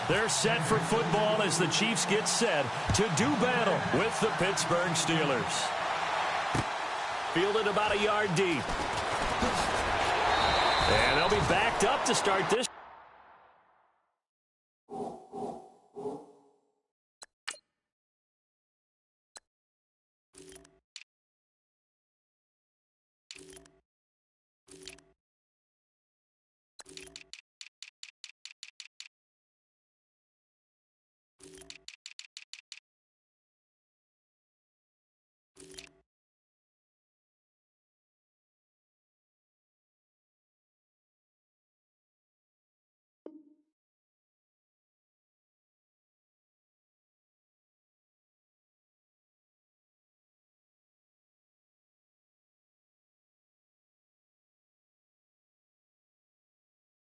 They're set for football as the Chiefs get set to do battle with the Pittsburgh Steelers. Fielded about a yard deep. And they'll be backed up to start this.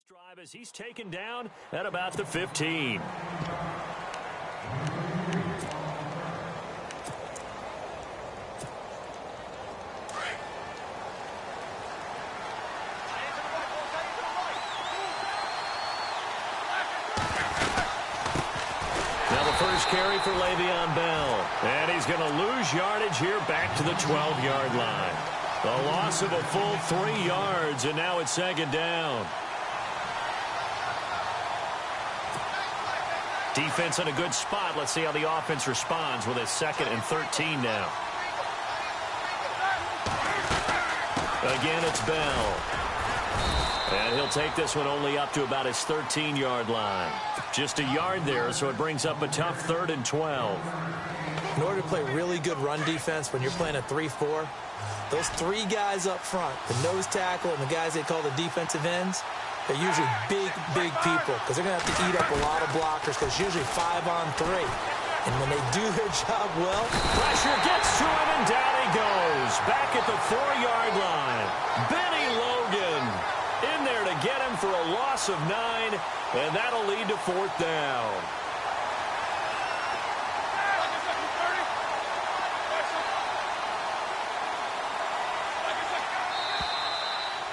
Drive as he's taken down at about the 15. Now the first carry for Le'Veon Bell. And he's going to lose yardage here back to the 12-yard line. A loss of a full 3 yards, and now it's second down. Defense in a good spot. Let's see how the offense responds with a 2nd and 13 now. Again, it's Bell. And he'll take this one only up to about his 13-yard line. Just a yard there, so it brings up a tough 3rd and 12. in order to play really good run defense when you're playing a 3-4, those 3 guys up front, the nose tackle and the guys they call the defensive ends, they're usually big people because they're going to have to eat up a lot of blockers because it's usually 5 on 3. And when they do their job well, pressure gets to him and down he goes. Back at the 4-yard line. Benny Logan in there to get him for a loss of 9, and that'll lead to 4th down.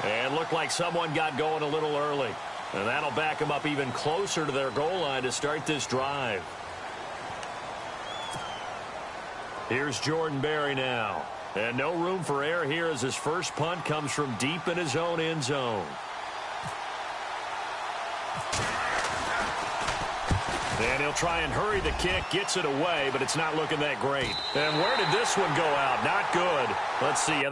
And looked like someone got going a little early. And that'll back them up even closer to their goal line to start this drive. Here's Jordan Berry now. And no room for error here as his first punt comes from deep in his own end zone. And he'll try and hurry the kick, gets it away, but it's not looking that great. And where did this one go out? Not good. Let's see.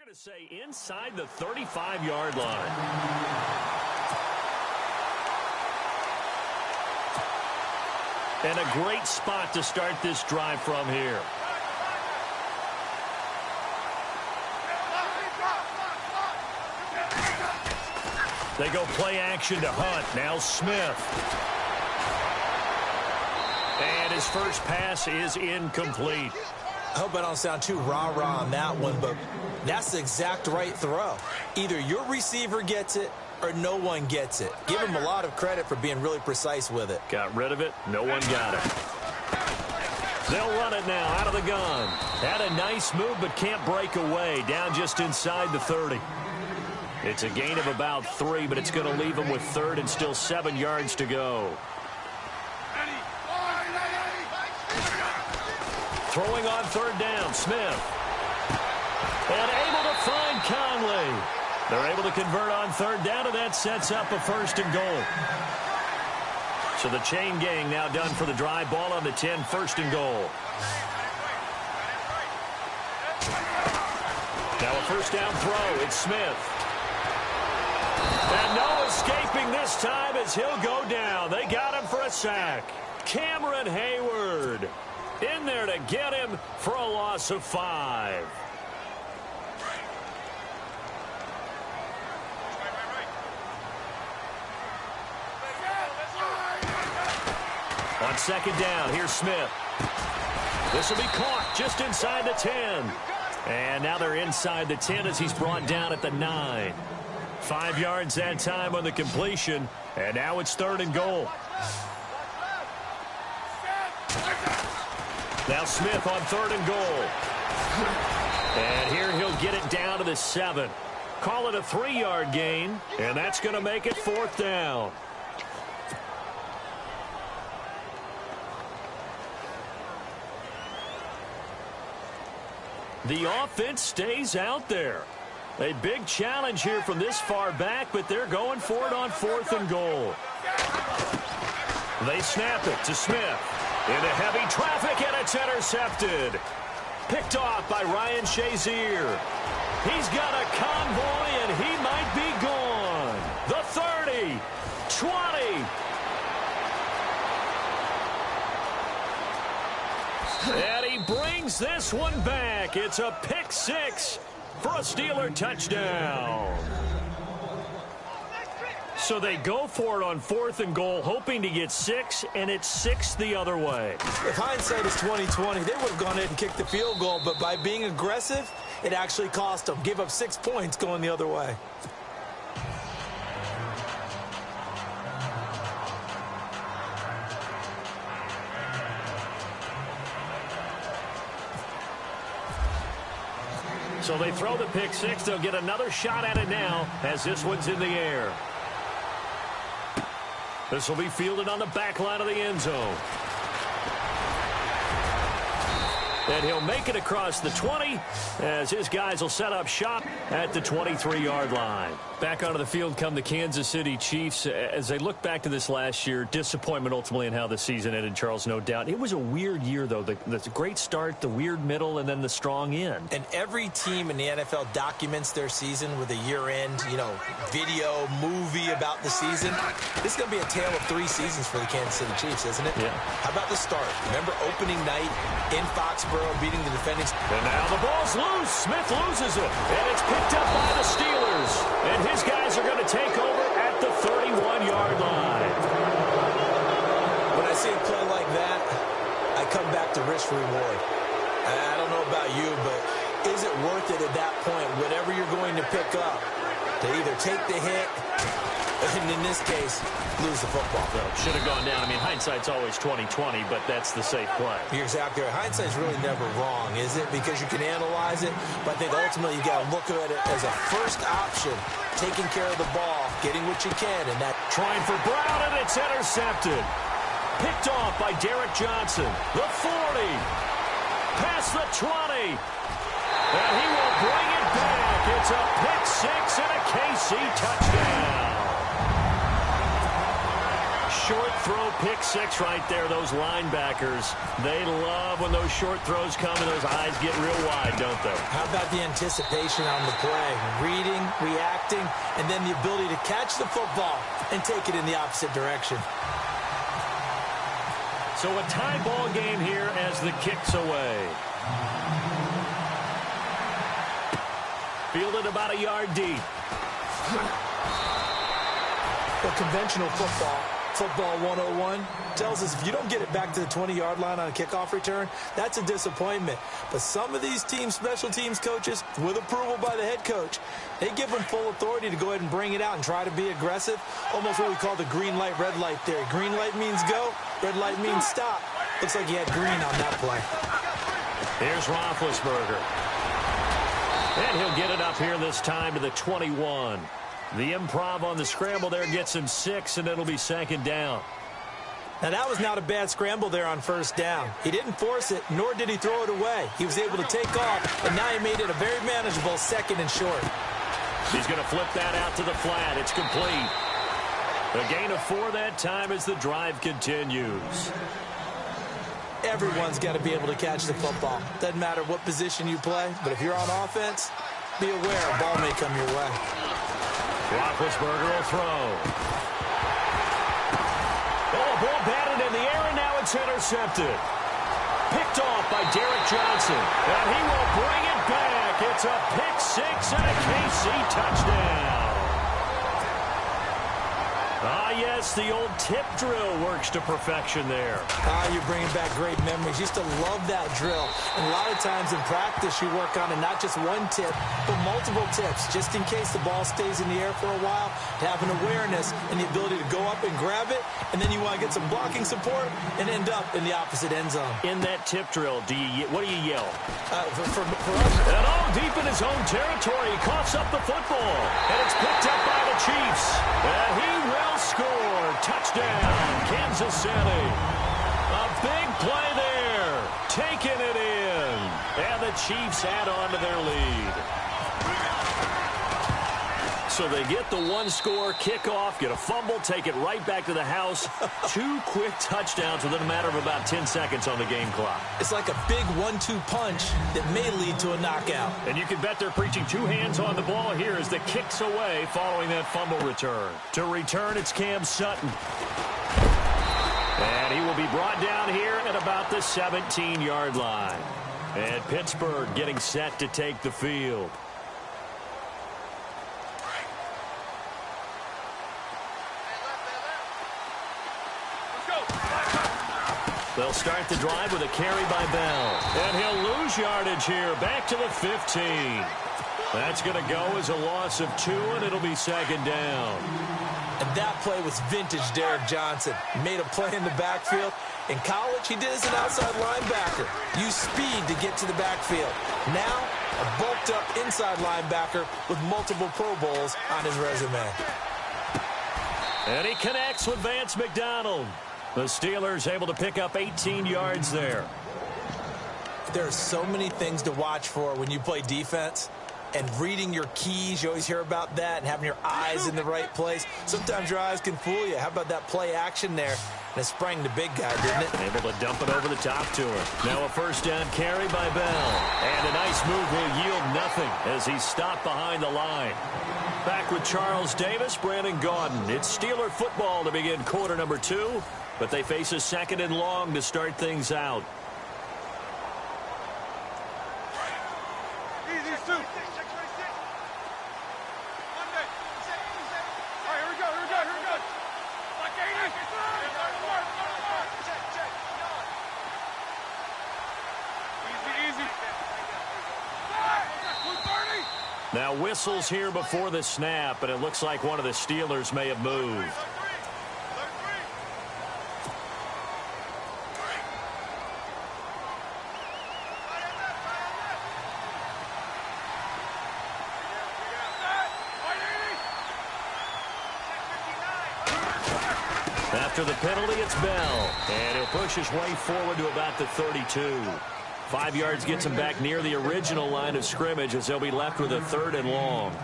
To say inside the 35-yard line. And a great spot to start this drive from here. They go play action to Hunt. Now Smith. And his first pass is incomplete. I hope I don't sound too rah-rah on that one, but that's the exact right throw. Either your receiver gets it or no one gets it. Give him a lot of credit for being really precise with it. Got rid of it. No one got it. They'll run it now out of the gun. Had a nice move but can't break away. Down just inside the 30. It's a gain of about 3, but it's going to leave them with 3rd and still 7 yards to go. Throwing on 3rd down, Smith. And able to find Conley. They're able to convert on 3rd down, and that sets up a 1st and goal. So the chain gang now done for the drive. Ball on the 10, 1st and goal. Now a 1st down throw. It's Smith. And no escaping this time as he'll go down. They got him for a sack. Cameron Hayward in there to get him for a loss of 5. On 2nd down, here's Smith. This will be caught just inside the 10. And now they're inside the 10 as he's brought down at the 9. 5 yards that time on the completion. And now it's 3rd and goal. Now Smith on 3rd and goal. And here he'll get it down to the 7. Call it a 3-yard gain. And that's going to make it 4th down. The offense stays out there. A big challenge here from this far back, but they're going for it on 4th and goal. They snap it to Smith. Into heavy traffic, and it's intercepted. Picked off by Ryan Shazier. He's got a convoy, and he might be gone. The 30, 20. And he brings this one back. It's a pick 6 for a Steeler touchdown. So they go for it on 4th and goal, hoping to get 6, and it's 6 the other way. If hindsight is 20/20, they would have gone ahead and kicked the field goal, but by being aggressive, it actually cost them. Give up 6 points going the other way. So they throw the pick 6. They'll get another shot at it now as this one's in the air. This will be fielded on the back line of the end zone. And he'll make it across the 20 as his guys will set up shop at the 23-yard line. Back onto the field come the Kansas City Chiefs. As they look back to this last year, disappointment ultimately in how the season ended, Charles, no doubt. It was a weird year, though. The great start, the weird middle, and then the strong end. And every team in the NFL documents their season with a year-end, video, movie about the season. This is going to be a tale of 3 seasons for the Kansas City Chiefs, isn't it? Yeah. How about the start? Remember opening night in Foxborough, beating the defending... And now the ball's loose. Smith loses it. And it's picked up by the Steelers. And his guys are going to take over at the 31-yard line. When I see a play like that, I come back to risk reward. I don't know about you, but is it worth it at that point, whatever you're going to pick up, to either take the hit, and in this case, lose the football? Well, should have gone down. I mean, hindsight's always 20/20, but that's the safe play. You're exactly right. Hindsight's really never wrong, is it? Because you can analyze it, but I think ultimately you got to look at it as a first option, taking care of the ball, getting what you can, and that... Trying for Brown, and it's intercepted. Picked off by Derek Johnson. The 40. Past the 20. And he will bring it back. It's a pick 6 and a KC touchdown. Short throw, pick 6 right there. Those linebackers, they love when those short throws come and those eyes get real wide, don't they? How about the anticipation on the play? Reading, reacting, and then the ability to catch the football and take it in the opposite direction. So a tie ball game here as the kick's away. Fielded about a yard deep. Well, conventional Football 101 tells us if you don't get it back to the 20-yard line on a kickoff return, that's a disappointment. But some of these special teams coaches, with approval by the head coach, they give them full authority to go ahead and bring it out and try to be aggressive. Almost what we call the green light, red light theory. Green light means go, red light means stop. Looks like he had green on that play. Here's Roethlisberger. And he'll get it up here this time to the 21. The improv on the scramble there gets him 6, and it'll be 2nd down. Now, that was not a bad scramble there on 1st down. He didn't force it, nor did he throw it away. He was able to take off, and now he made it a very manageable 2nd and short. He's going to flip that out to the flat. It's complete. A gain of 4 that time as the drive continues. Everyone's got to be able to catch the football. Doesn't matter what position you play, but if you're on offense, be aware a ball may come your way. Roethlisberger will throw. Oh, ball batted in the air, and now it's intercepted. Picked off by Derek Johnson, and he will bring it back. It's a pick 6 and a KC touchdown. Ah, yes, the old tip drill works to perfection there. Ah, you're bringing back great memories. Used to love that drill. And a lot of times in practice, you work on it, not just one tip, but multiple tips, just in case the ball stays in the air for a while, to have an awareness and the ability to go up and grab it, and then you want to get some blocking support and end up in the opposite end zone. In that tip drill, what do you yell? For us. And deep in his own territory, he coughs up the football. And it's picked up by the Chiefs. And he will score. Touchdown, Kansas City. A big play there. Taking it in. And the Chiefs add on to their lead. So they get the one-score kickoff, get a fumble, take it right back to the house. 2 quick touchdowns within a matter of about 10 seconds on the game clock. It's like a big 1-2 punch that may lead to a knockout. And you can bet they're preaching 2 hands on the ball here as the kick's away following that fumble return. To return, it's Cam Sutton. And he will be brought down here at about the 17-yard line. And Pittsburgh getting set to take the field. They'll start the drive with a carry by Bell. And he'll lose yardage here, back to the 15. That's going to go as a loss of 2, and it'll be second down. And that play was vintage Derek Johnson. He made a play in the backfield. In college, he did as an outside linebacker. Used speed to get to the backfield. Now, a bulked-up inside linebacker with multiple Pro Bowls on his resume. And he connects with Vance McDonald. The Steelers able to pick up 18 yards there. There are so many things to watch for when you play defense. And reading your keys, you always hear about that, and having your eyes in the right place. Sometimes your eyes can fool you. How about that play action there? And it sprang the big guy, didn't it? Able to dump it over the top to him. Now a first down carry by Bell. And a nice move will yield nothing as he's stopped behind the line. Back with Charles Davis, Brandon Gaudin. It's Steeler football to begin quarter number 2. But they face a 2nd and long to start things out. Now whistles here before the snap, and it looks like one of the Steelers may have moved. After the penalty, it's Bell. And he'll push his way forward to about the 32. 5 yards gets him back near the original line of scrimmage as they'll be left with a 3rd and long.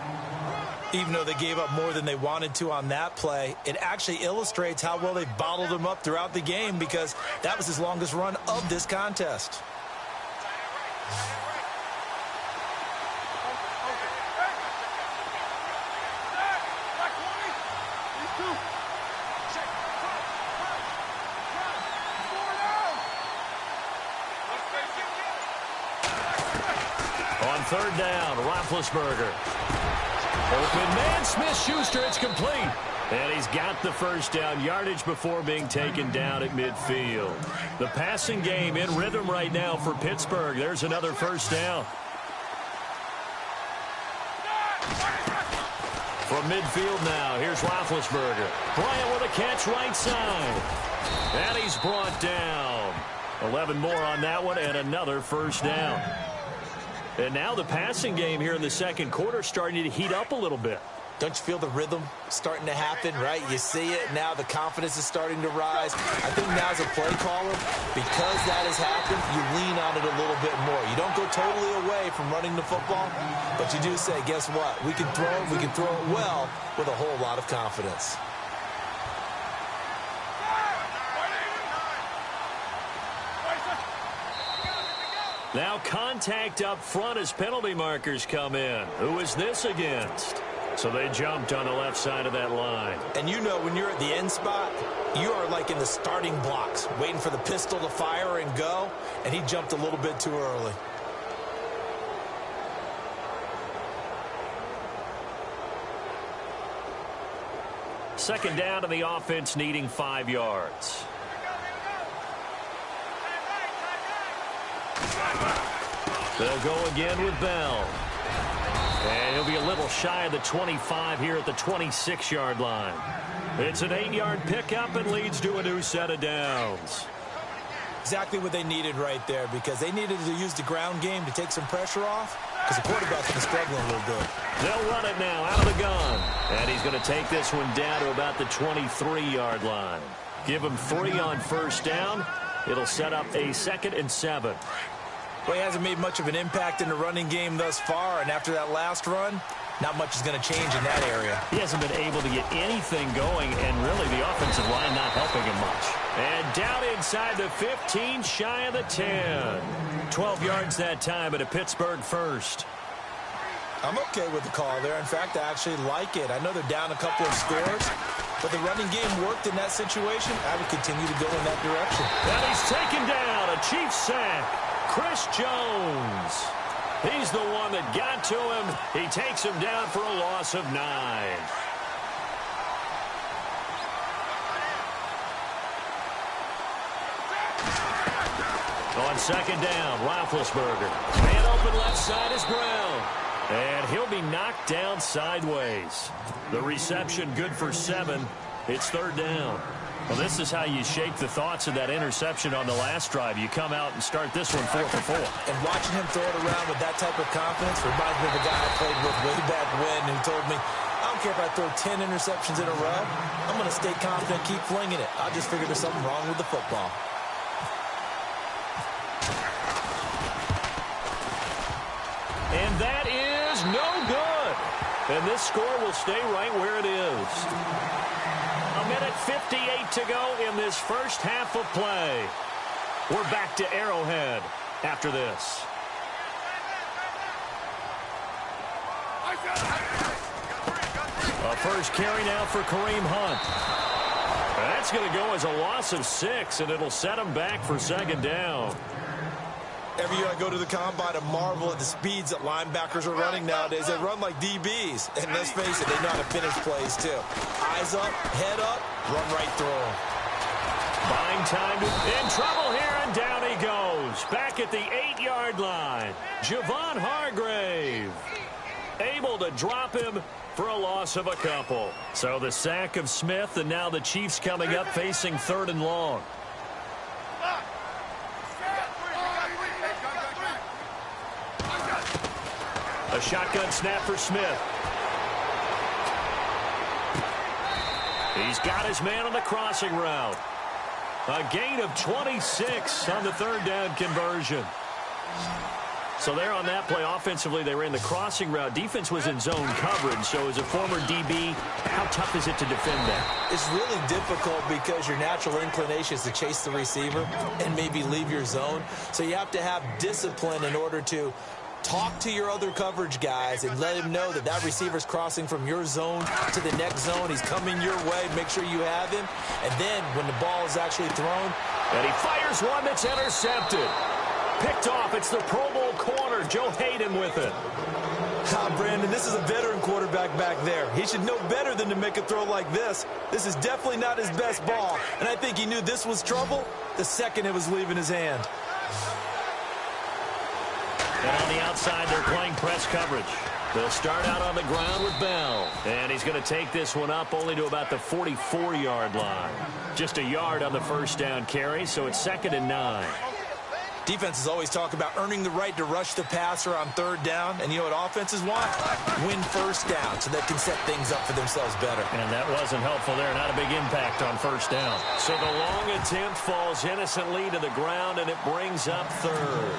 Even though they gave up more than they wanted to on that play, it actually illustrates how well they bottled him up throughout the game because that was his longest run of this contest. On 3rd down, Roethlisberger. Open man, Smith-Schuster, it's complete. And he's got the first down yardage before being taken down at midfield. The passing game in rhythm right now for Pittsburgh. There's another first down. From midfield now, here's Roethlisberger. Bryant with a catch right side. And he's brought down. 11 more on that one and another first down. And now the passing game here in the second quarter starting to heat up a little bit. Don't you feel the rhythm starting to happen, right? You see it now, the confidence is starting to rise. I think now as a play caller, because that has happened, you lean on it a little bit more. You don't go totally away from running the football, but you do say, guess what? We can throw it well with a whole lot of confidence. Now contact up front as penalty markers come in. Who is this against? So they jumped on the left side of that line. And you know when you're at the end spot, you are like in the starting blocks, waiting for the pistol to fire and go, and he jumped a little bit too early. Second down, and the offense needing 5 yards. They'll go again with Bell. And he'll be a little shy of the 25 here at the 26-yard line. It's an 8-yard pickup and leads to a new set of downs. Exactly what they needed right there, because they needed to use the ground game to take some pressure off, because the quarterback's been struggling a little bit. They'll run it now out of the gun. And he's going to take this one down to about the 23-yard line. Give him 3 on first down. It'll set up a 2nd and 7. Well, he hasn't made much of an impact in the running game thus far, and after that last run, not much is going to change in that area. He hasn't been able to get anything going, and really the offensive line not helping him much. And down inside the 15, shy of the 10. 12 yards that time, but a Pittsburgh first. I'm okay with the call there. In fact, I actually like it. I know they're down a couple of scores, but the running game worked in that situation. I would continue to go in that direction. And he's taken down, a Chiefs sack. Chris Jones. He's the one that got to him. He takes him down for a loss of 9. On second down, Roethlisberger. Man open left side is Brown. And he'll be knocked down sideways. The reception good for 7. It's 3rd down. Well, this is how you shake the thoughts of that interception on the last drive. You come out and start this one 4 for 4. And watching him throw it around with that type of confidence reminds me of a guy I played with way back when who told me, I don't care if I throw 10 interceptions in a row. I'm going to stay confident, keep flinging it. I just figured there's something wrong with the football. And that is no good. And this score will stay right where it is. A minute 58 to go in this first half of play. We're back to Arrowhead after this. A first carry now for Kareem Hunt. That's going to go as a loss of 6, and it'll set him back for 2nd down. Every year I go to the combine and marvel at the speeds that linebackers are running nowadays. They run like DBs. And let's face it, they know how to finish plays too. Eyes up, head up, run right through them. Buying time in trouble here, and down he goes. Back at the 8-yard line. Javon Hargrave able to drop him for a loss of a couple. So the sack of Smith, and now the Chiefs coming up facing 3rd and long. A shotgun snap for Smith. He's got his man on the crossing route. A gain of 26 on the 3rd down conversion. So there on that play, offensively, they ran the crossing route. Defense was in zone coverage. So as a former DB, how tough is it to defend that? It's really difficult because your natural inclination is to chase the receiver and maybe leave your zone. So you have to have discipline in order to talk to your other coverage guys and let him know that that receiver's crossing from your zone to the next zone. He's coming your way. Make sure you have him. And then when the ball is actually thrown. And he fires one that's intercepted. Picked off. It's the Pro Bowl corner. Joe Hayden with it. Brandon, this is a veteran quarterback back there. He should know better than to make a throw like this. This is definitely not his best ball. And I think he knew this was trouble the second it was leaving his hand. And on the outside, they're playing press coverage. They'll start out on the ground with Bell. And he's going to take this one up only to about the 44-yard line. Just a yard on the first down carry, so it's 2nd and 9. Defenses always talk about earning the right to rush the passer on 3rd down. And you know what offenses want? Win first down so they can set things up for themselves better. And that wasn't helpful there. Not a big impact on first down. So the long attempt falls innocently to the ground, and it brings up 3rd.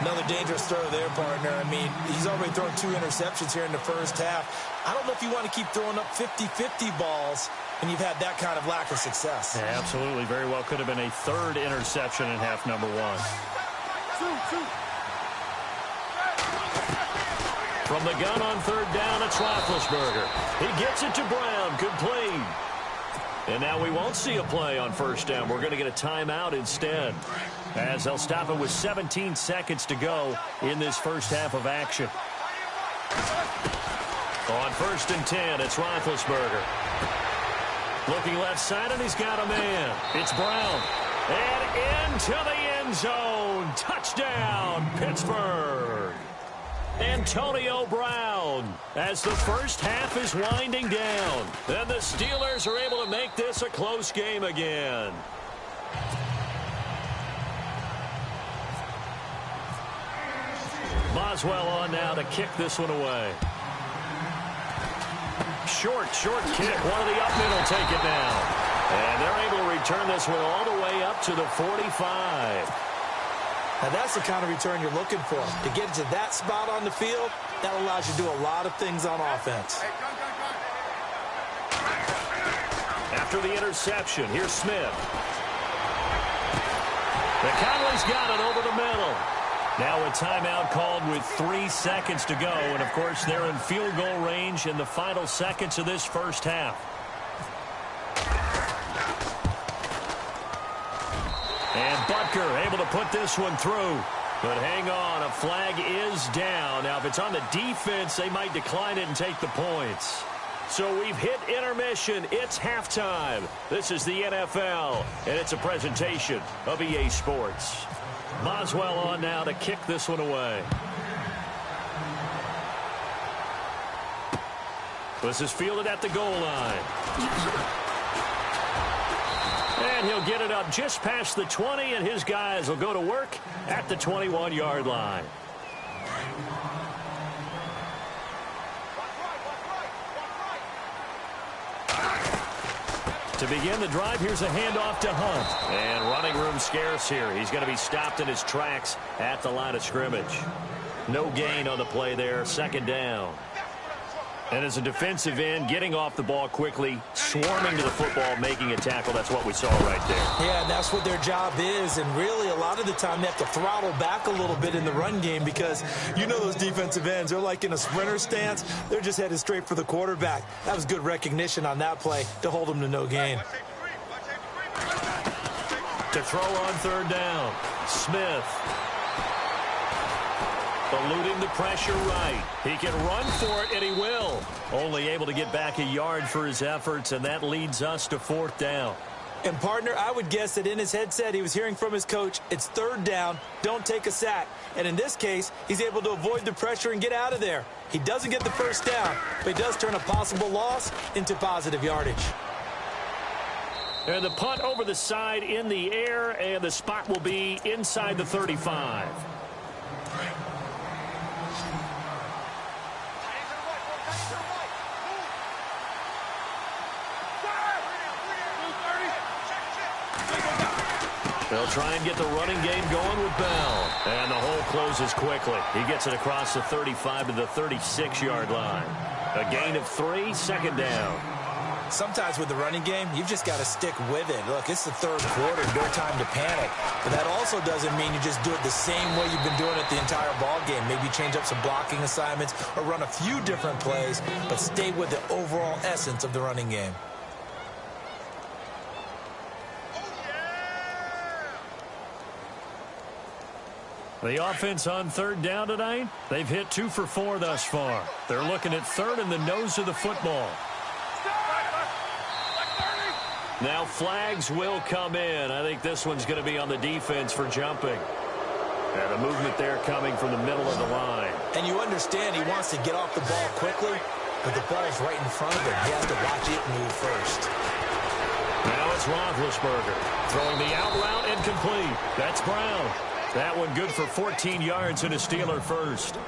Another dangerous throw there, partner. I mean, he's already thrown 2 interceptions here in the first half. I don't know if you want to keep throwing up 50-50 balls when you've had that kind of lack of success. Yeah, absolutely. Very well could have been a 3rd interception in half number 1. From the gun on 3rd down, it's Roethlisberger. He gets it to Brown. Complete. And now we won't see a play on first down. We're going to get a timeout instead, as they'll stop it with 17 seconds to go in this first half of action. On 1st and 10, it's Roethlisberger. Looking left side, and he's got a man. It's Brown. And into the end zone. Touchdown, Pittsburgh. Antonio Brown as the first half is winding down. And the Steelers are able to make this a close game again. Boswell on now to kick this one away. Short kick. One of the up middle take it down. And they're able to return this one all the way up to the 45. Now that's the kind of return you're looking for. To get to that spot on the field, that allows you to do a lot of things on offense. After the interception, here's Smith. Conley's got it over the middle. Now a timeout called with 3 seconds to go. And, of course, they're in field goal range in the final seconds of this first half. And Butker able to put this one through. But hang on, a flag is down. Now, if it's on the defense, they might decline it and take the points. So we've hit intermission. It's halftime. This is the NFL, and it's a presentation of EA Sports. Boswell on now to kick this one away. This is fielded at the goal line. And he'll get it up just past the 20, and his guys will go to work at the 21-yard line. To begin the drive, here's a handoff to Hunt. And running room scarce here. He's going to be stopped in his tracks at the line of scrimmage. No gain on the play there. Second down. And as a defensive end, getting off the ball quickly, swarming to the football, making a tackle. That's what we saw right there. Yeah, that's what their job is. And really, a lot of the time, they have to throttle back a little bit in the run game because you know those defensive ends, they're like in a sprinter stance. They're just headed straight for the quarterback. That was good recognition on that play to hold them to no gain. To throw on third down, Smith. Eluding the pressure right. He can run for it, and he will. Only able to get back a yard for his efforts, and that leads us to fourth down. And, partner, I would guess that in his headset he was hearing from his coach, it's third down, don't take a sack. And in this case, he's able to avoid the pressure and get out of there. He doesn't get the first down, but he does turn a possible loss into positive yardage. And the punt over the side in the air, and the spot will be inside the 35. They'll try and get the running game going with Bell. And the hole closes quickly. He gets it across the 35 to the 36-yard line. A gain of 3, second down. Sometimes with the running game, you've just got to stick with it. Look, it's the third quarter, no time to panic. But that also doesn't mean you just do it the same way you've been doing it the entire ball game. Maybe change up some blocking assignments or run a few different plays, but stay with the overall essence of the running game. The offense on third down tonight, they've hit 2 for 4 thus far. They're looking at third in the nose of the football. Now flags will come in. I think this one's going to be on the defense for jumping. And a movement there coming from the middle of the line. And you understand he wants to get off the ball quickly, but the ball's right in front of him. He has to watch it move first. Now it's Roethlisberger throwing the out route and complete. That's Brown. That one good for 14 yards and a Steeler first.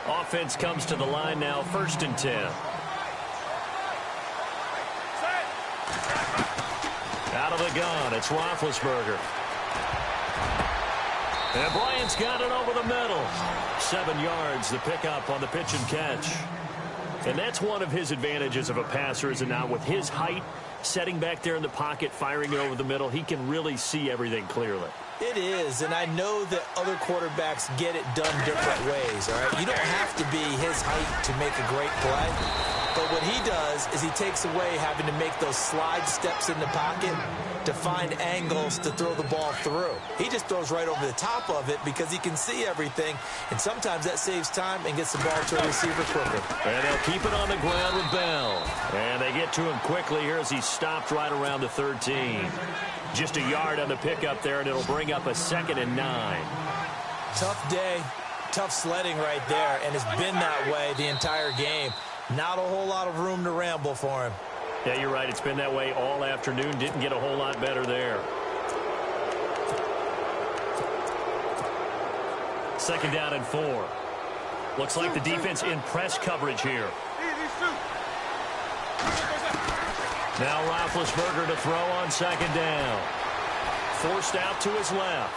Offense comes to the line now, 1st and 10. Out of the gun, it's Roethlisberger. And Bryant's got it over the middle. 7 yards, the pickup on the pitch and catch. And that's one of his advantages of a passer, is it not? With his height, setting back there in the pocket, firing it over the middle, he can really see everything clearly. It is, and I know that other quarterbacks get it done different ways, all right? You don't have to be his height to make a great play, but what he does is he takes away having to make those slide steps in the pocket to find angles to throw the ball through. He just throws right over the top of it because he can see everything, and sometimes that saves time and gets the ball to a receiver quicker. And they'll keep it on the ground with Bell. And they get to him quickly here as he stopped right around the 13. Just a yard on the pickup there, and it'll bring up a 2nd and 9. Tough day, tough sledding right there, and it's been that way the entire game. Not a whole lot of room to ramble for him. Yeah, you're right. It's been that way all afternoon. Didn't get a whole lot better there. 2nd down and 4. Looks like the defense in press coverage here. Now Roethlisberger to throw on 2nd down. Forced out to his left.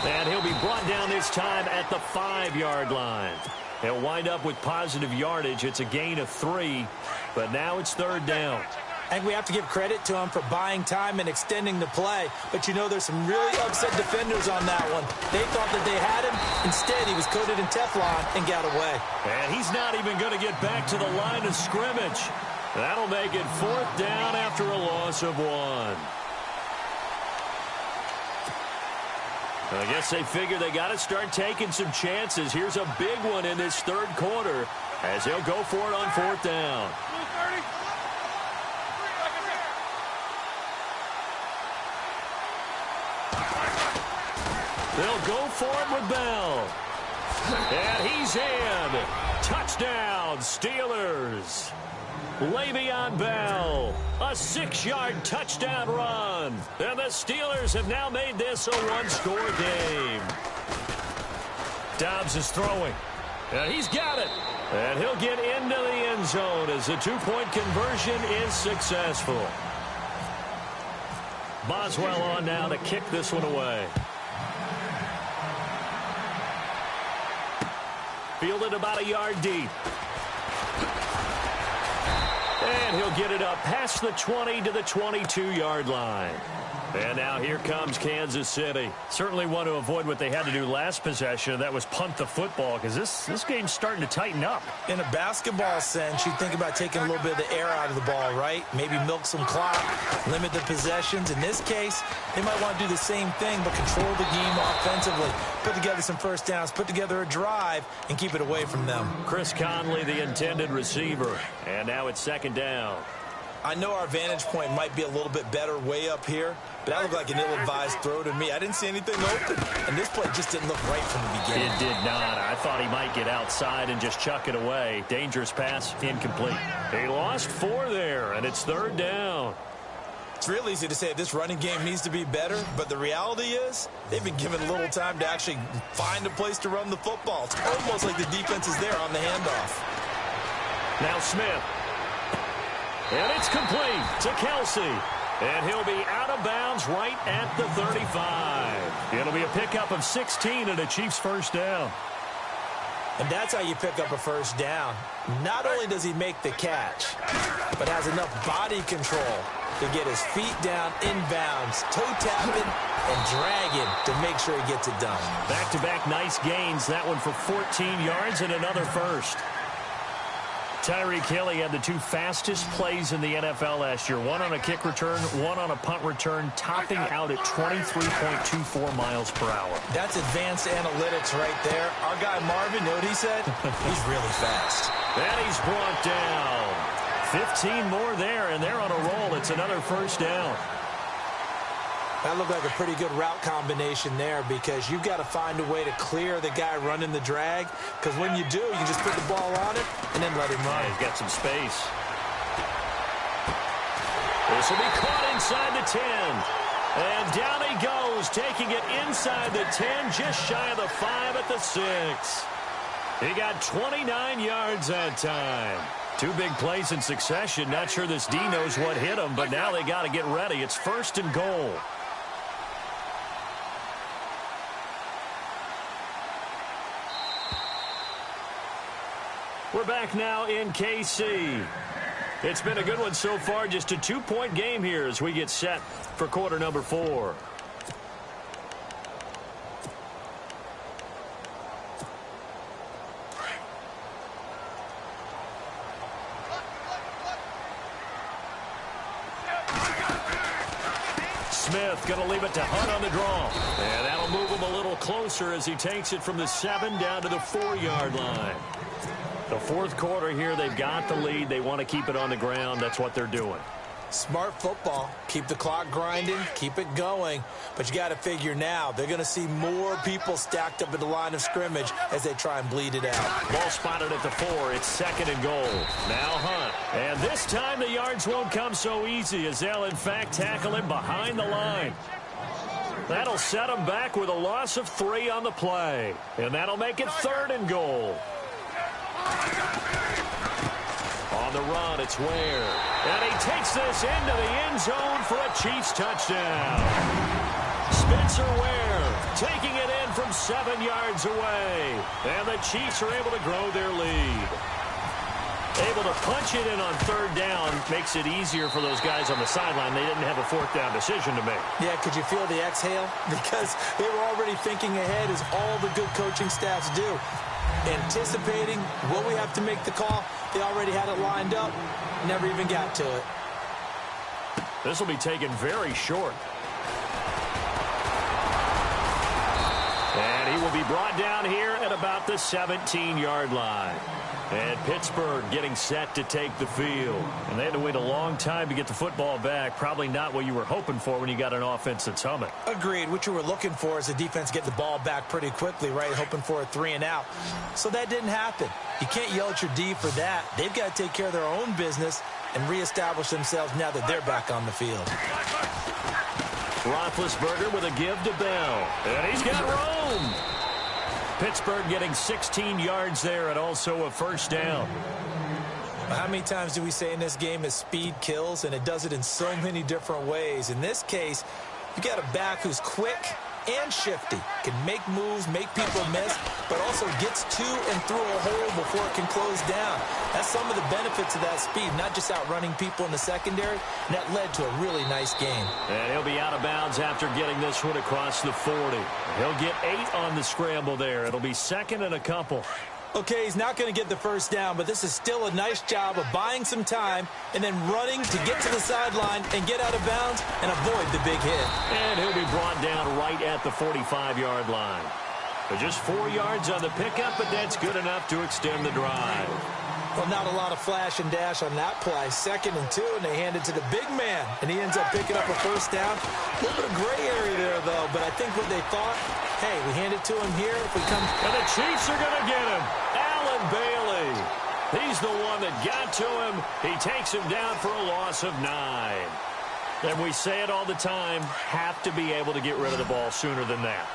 And he'll be brought down this time at the 5-yard line. He'll wind up with positive yardage. It's a gain of 3, but now it's 3rd down. I think we have to give credit to him for buying time and extending the play. But you know there's some really upset defenders on that one. They thought that they had him. Instead, he was coated in Teflon and got away. And he's not even going to get back to the line of scrimmage. That'll make it 4th down after a loss of 1. I guess they figure they got to start taking some chances. Here's a big one in this 3rd quarter as they'll go for it on 4th down. They'll go for it with Bell. And he's in. Touchdown, Steelers. Le'Veon Bell, a 6-yard touchdown run. And the Steelers have now made this a 1-score game. Dobbs is throwing. And he's got it. And he'll get into the end zone as the 2-point conversion is successful. Boswell on now to kick this one away. Fielded about a yard deep. And he'll get it up past the 20 to the 22-yard line. And now here comes Kansas City. Certainly want to avoid what they had to do last possession. That was punt the football, because this game's starting to tighten up. In a basketball sense, you think about taking a little bit of the air out of the ball, right? Maybe milk some clock, limit the possessions. In this case, they might want to do the same thing, but control the game offensively. Put together some first downs, put together a drive, and keep it away from them. Chris Conley, the intended receiver. And now it's 2nd down. I know our vantage point might be a little bit better way up here, but that looked like an ill-advised throw to me. I didn't see anything open, and this play just didn't look right from the beginning. It did not. I thought he might get outside and just chuck it away. Dangerous pass, incomplete. He lost 4 there, and it's 3rd down. It's real easy to say this running game needs to be better, but the reality is they've been given little time to actually find a place to run the football. It's almost like the defense is there on the handoff. Now Smith. And it's complete to Kelsey. And he'll be out of bounds right at the 35. It'll be a pickup of 16 and a Chiefs first down. And that's how you pick up a first down. Not only does he make the catch, but has enough body control to get his feet down inbounds, toe tapping and dragging to make sure he gets it done. Back-to-back nice gains. That one for 14 yards and another first. Tyreek Hill had the 2 fastest plays in the NFL last year. One on a kick return, one on a punt return, topping out at 23.24 miles per hour. That's advanced analytics right there. Our guy Marvin, you know what he said? He's really fast. And he's brought down. 15 more there, and they're on a roll. It's another first down. That looked like a pretty good route combination there because you've got to find a way to clear the guy running the drag, because when you do, you just put the ball on it and then let him run. He's got some space. This will be caught inside the 10. And down he goes, taking it inside the 10, just shy of the 5 at the 6. He got 29 yards that time. 2 big plays in succession. Not sure this D knows what hit him, but now they got to get ready. It's 1st and goal. We're back now in KC. It's been a good one so far. Just a 2-point game here as we get set for quarter number 4. Smith going to leave it to Hunt on the draw. And that'll move him a little closer as he takes it from the 7 down to the 4-yard line. The fourth quarter here, they've got the lead. They want to keep it on the ground. That's what they're doing. Smart football. Keep the clock grinding. Keep it going. But you got to figure now they're going to see more people stacked up at the line of scrimmage as they try and bleed it out. Ball spotted at the 4. It's 2nd and goal. Now Hunt. And this time the yards won't come so easy as they'll, in fact, tackle him behind the line. That'll set him back with a loss of 3 on the play. And that'll make it 3rd and goal. On the run, it's Ware. And he takes this into the end zone for a Chiefs touchdown. Spencer Ware taking it in from 7 yards away. And the Chiefs are able to grow their lead. Able to punch it in on 3rd down makes it easier for those guys on the sideline. They didn't have a 4th down decision to make. Yeah, could you feel the exhale? Because they were already thinking ahead, as all the good coaching staffs do. Anticipating what we have to make the call. They already had it lined up. Never even got to it. This will be taken very short. And he will be brought down here at about the 17-yard line. And Pittsburgh getting set to take the field. And they had to wait a long time to get the football back. Probably not what you were hoping for when you got an offense that's humming. Agreed. What you were looking for is the defense getting the ball back pretty quickly, right? Hoping for a 3 and out. So that didn't happen. You can't yell at your D for that. They've got to take care of their own business and reestablish themselves now that they're back on the field. Roethlisberger with a give to Bell. And he's got room. Pittsburgh getting 16 yards there and also a 1st down. How many times do we say in this game is speed kills, and it does it in so many different ways. In this case, you got a back who's quick and shifty, can make moves, make people miss, but also gets to and through a hole before it can close down. That's some of the benefits of that speed, not just outrunning people in the secondary, and that led to a really nice game. And he'll be out of bounds after getting this one across the 40. He'll get 8 on the scramble there. It'll be 2nd and a couple. Okay, he's not going to get the 1st down, but this is still a nice job of buying some time and then running to get to the sideline and get out of bounds and avoid the big hit. And he'll be brought down right at the 45-yard line. But just 4 yards on the pickup, but that's good enough to extend the drive. Well, not a lot of flash and dash on that play. 2nd and 2, and they hand it to the big man, and he ends up picking up a 1st down. A little bit of gray area there, though, but I think what they thought, hey, we hand it to him here. If we come... And the Chiefs are going to get him. Allen Bailey. He's the one that got to him. He takes him down for a loss of 9. And we say it all the time, have to be able to get rid of the ball sooner than that.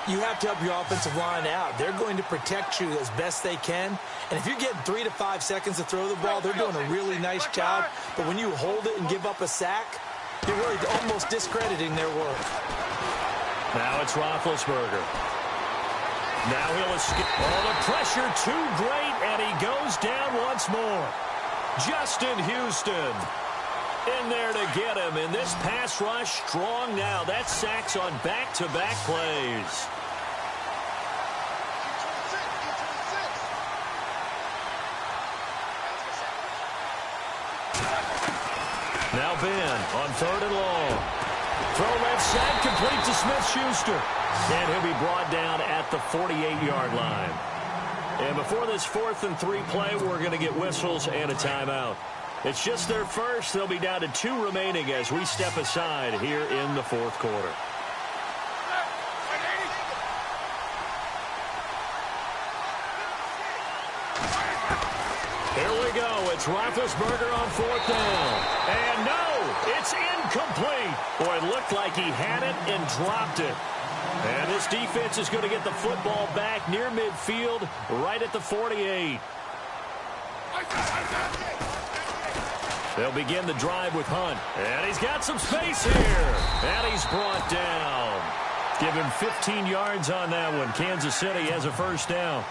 You have to help your offensive line out. They're going to protect you as best they can. And if you're getting 3 to 5 seconds to throw the ball, they're doing a really nice job. But when you hold it and give up a sack, you're really almost discrediting their work. Now it's Roethlisberger. Now he'll escape. Oh, the pressure too great, and he goes down once more. Justin Houston in there to get him. And this pass rush strong now. That's sacks on back-to-back plays. Now Ben on 3rd and long. Throw left side, complete to Smith-Schuster. And he'll be brought down at the 48-yard line. And before this 4th and 3 play, we're going to get whistles and a timeout. It's just their first. They'll be down to 2 remaining as we step aside here in the 4th quarter. Here we go. It's Roethlisberger on 4th down. And no, it's incomplete. Boy, it looked like he had it and dropped it. And this defense is going to get the football back near midfield, right at the 48. They'll begin the drive with Hunt. And he's got some space here. And he's brought down. Give him 15 yards on that one. Kansas City has a 1st down.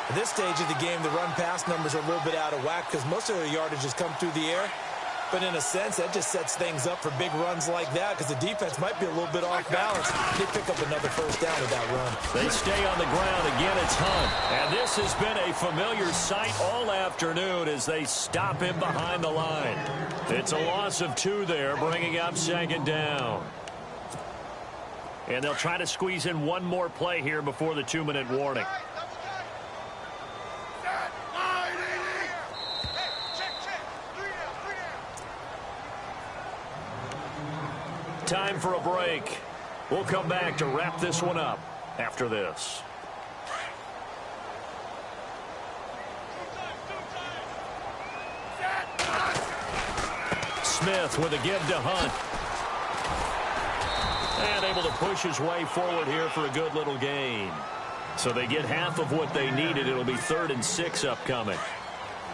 At this stage of the game, the run-pass numbers are a little bit out of whack because most of their yardage has come through the air. But in a sense, that just sets things up for big runs like that because the defense might be a little bit off balance. They pick up another first down with that run. They stay on the ground. Again, it's Hunt. And this has been a familiar sight all afternoon as they stop him behind the line. It's a loss of 2 there, bringing up second down. And they'll try to squeeze in one more play here before the 2-minute warning. Time for a break. We'll come back to wrap this one up after this. Smith with a give to Hunt. And able to push his way forward here for a good little gain. So they get half of what they needed. It'll be 3rd and 6 upcoming.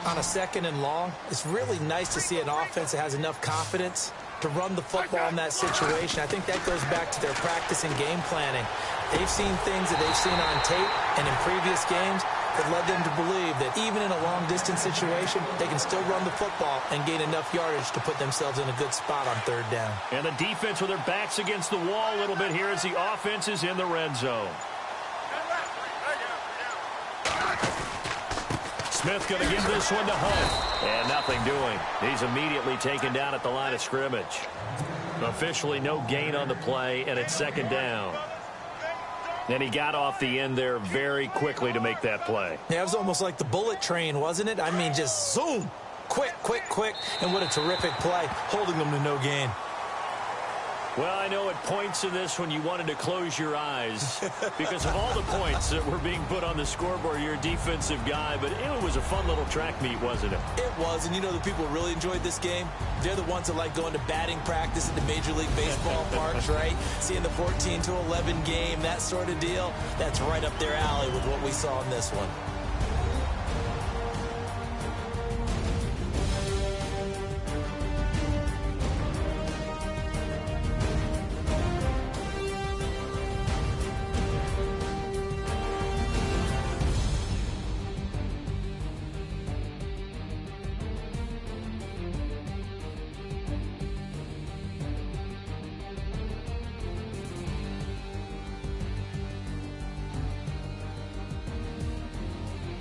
On a 2nd and long, it's really nice to see an offense that has enough confidence to run the football in that situation. I think that goes back to their practice and game planning. They've seen things that they've seen on tape and in previous games that led them to believe that even in a long-distance situation, they can still run the football and gain enough yardage to put themselves in a good spot on 3rd down. And the defense with their backs against the wall a little bit here as the offense is in the red zone. Smith going to give this one to Hunt. And nothing doing. He's immediately taken down at the line of scrimmage. Officially no gain on the play, and it's 2nd down. And he got off the end there very quickly to make that play. Yeah, it was almost like the bullet train, wasn't it? I mean, just zoom. Quick, quick, quick. And what a terrific play, holding them to no gain. Well, I know at points in this when you wanted to close your eyes because of all the points that were being put on the scoreboard. You're a defensive guy, but it was a fun little track meet, wasn't it? It was, and you know the people who really enjoyed this game? They're the ones that like going to batting practice at the Major League Baseball parks, right? Seeing the 14-11 game, that sort of deal. That's right up their alley with what we saw in this one.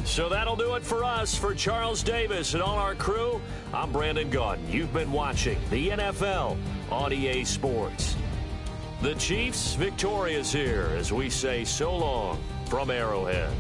So that'll do it for us. For Charles Davis and all our crew, I'm Brandon Gaudin. You've been watching the NFL on EA Sports. The Chiefs victorious here as we say so long from Arrowhead.